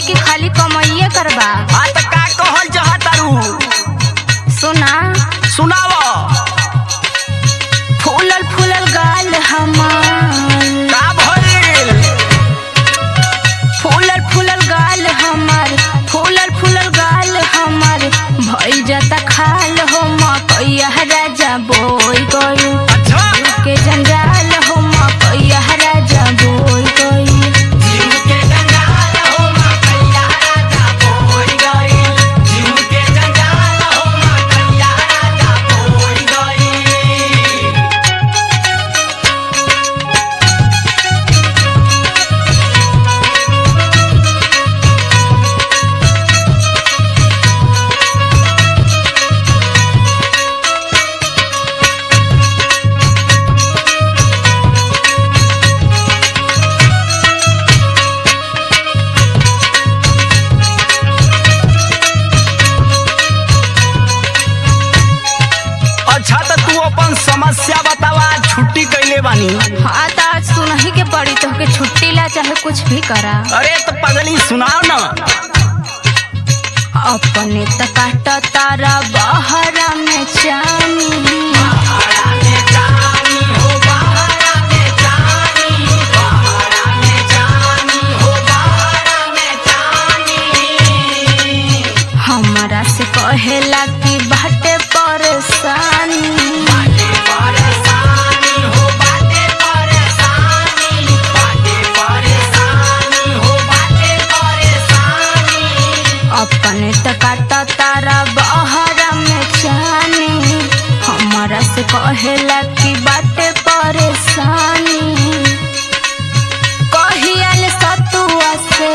कि खाली कमाइए करबा। हाँ तो का कहल चाहतारू? सुना सुनावा। फूलल फूलल गाल हमार का भइल? फूलल फूलल गाल हमार फूलल फूलल गाल हमार भइल जाता खाल हो मकैया राजा बोई गई अच्छा के जंजाल हो मकैया राजा बोई गई। जीव के जंजाल हो मकैया राजा बोई गई। जीव के जंजाल हो मकैया राजा बोई गई। अच्छा तो तू अपन समस्या बतावा। छुट्टी कैले बानी। हाँ तो आज सुनही के पड़ी तो के छुट्टी ला चाहे कुछ भी करा। अरे तो पगली सुनाओ ना। अपने त काट तारा बहरा में चानी हमरा से कहेला कि बाटे परेशानी अपने त काट तारा बहरा में चानी हमरा से कहेला कि बाटे परेशानी। कहियल सतुआ से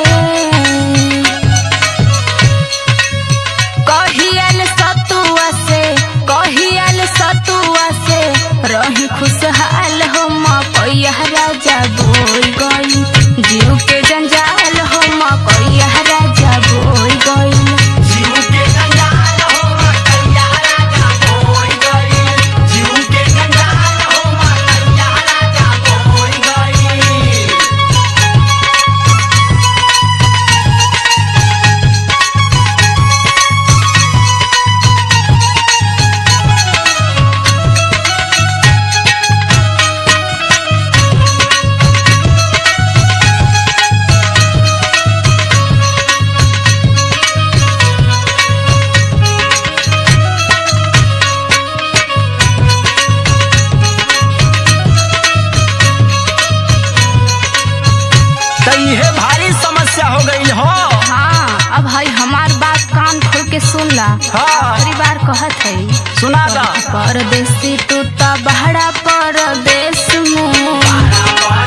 कहियल सतुआ से कहियल सतुआ से रही खुशहाल हो मकैया राजा बोई गई। जीव के जंजाल हो मकैया राजा बोई गई। जीव के जंजाल हो मकैया राजा बोई गई। जीव के जंजाल हो मकैया राजा बोई गई। तो ये भारी समस्या हो गई हो। हाँ अब भाई हमार बात कान खोल के सुन ला। हाँ। आखिरी बार कहत है सुना दा। परदेसी तू त बहरा परदेश में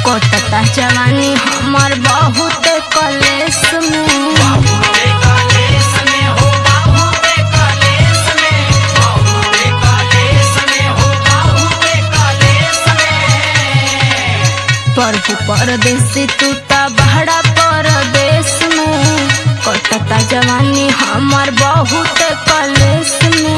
कोटता जवानी हमर बहुत कलेश में प्रभु परदेसी तू त बहरा परदेश में कटता जवानी हमर बहुत कलेश में।